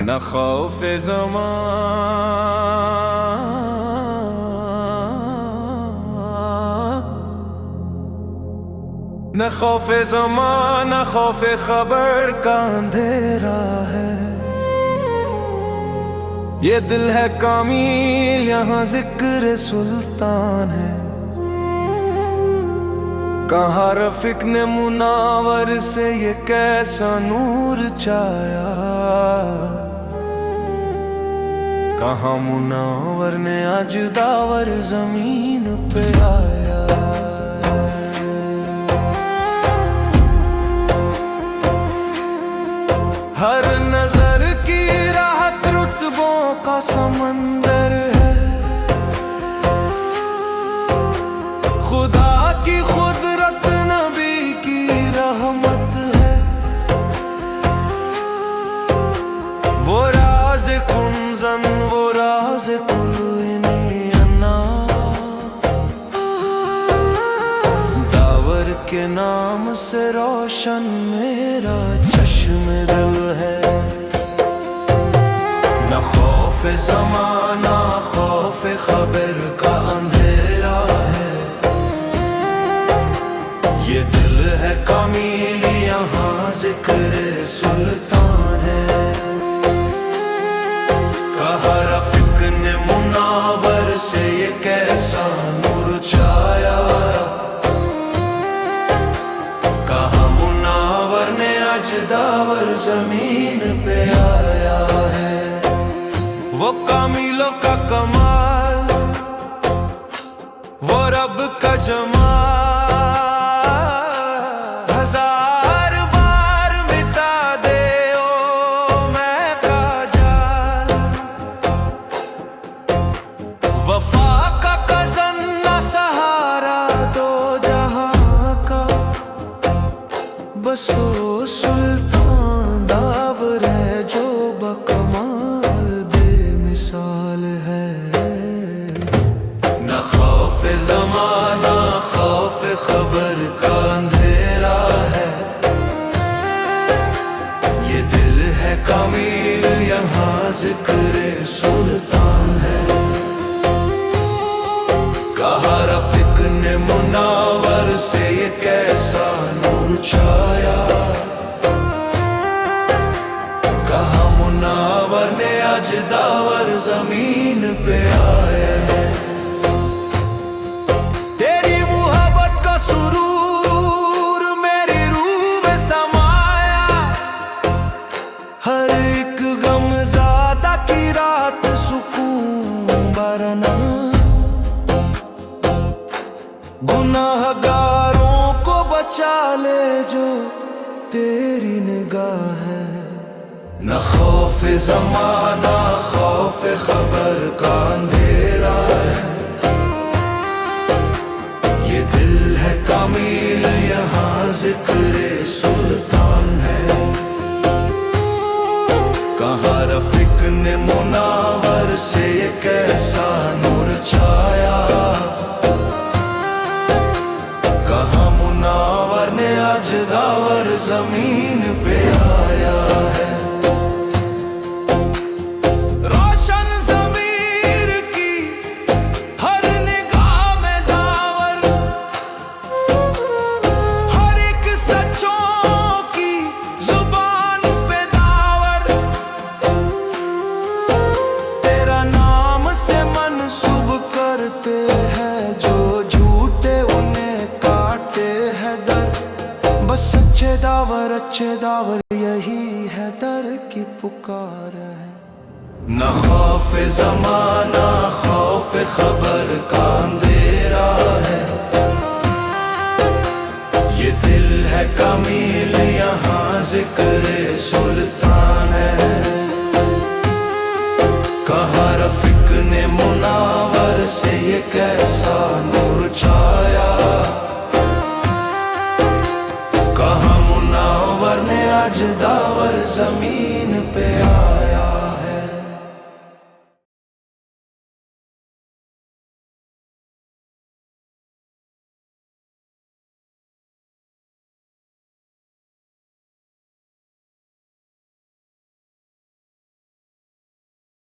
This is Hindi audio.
न खौफ न खौफ ज़मां न खौफ खबर का अंधेरा है। ये दिल है कामिल, यहाँ जिक्र सुल्तान है। कहाँ रफीक ने मुनावर से ये कैसा नूर छाया, कहाँ मुनावर ने आज दावर जमीन पे आया। हर नजर की राहत रुतबों का समंदर है। खुदा की खुदरत नबी की रहमत है। वो राज कुंजन वो राज कुलना, दावर के नाम से रोशन मेरा चश्मे दिल है। न खौफ ज़माना खौफ खबर का अंधेरा है। ये दिल है कामिल, यहाँ जिक्र सुल्तान है। कहा रफीक ने मुनावर से ये कैसा नूर छाया, कहा मुनावर ने आज दावर जमीन पे आया है। वो कामिलों का कमाल, वो रब का जमाल, हजार बार मिटा दे ओ मैं काजल। वफा का कज़न न सहारा दो जहां का, बस वो सुल्तान दावर है जो बकमाल बेमिसाल है। न खौफ ज़माना खौफ खबर का अंधेरा है। ये दिल है कामिल, यहाँ जिक्र सुल्तान है। कहा रफीक ने मुनावर से ये कैसा नूर छाया, कहा मुनावर ने आज दावर जमीन पे आया है। तेरी मुहब्बत का सुरूर मेरी रूह में समाया। हर एक गमज़ादा की रात सुकून बरना, गुनाहगारों को बचा ले जो तेरी निगाह है। न खौफ ज़माना खौफ खबर का अंधेरा है। ये दिल है कामिल, यहाँ जिक्र सुल्तान है। कहा रफीक ने मुनावर से ये कैसा नूर छाया, कहा मुनावर ने आज दावर जमीन पे आया है। रोशन ज़मीर की हर निगाह में दावर, हर एक सच्चों की जुबान पे दावर। तेरा नाम से मंसूब करते हैं जो झूठे उन्हें काटे है दर। बस अच्छे दावर यही है दर की पुकार है। न खौफ ज़माना खौफ खबर का अंधेरा है। ये दिल है कामिल, यहाँ जिक्र सुल्तान है। कहा रफीक ने मुनावर से ये कैसा नूर छाया, कहा मुनावर ने आज दावर जमीन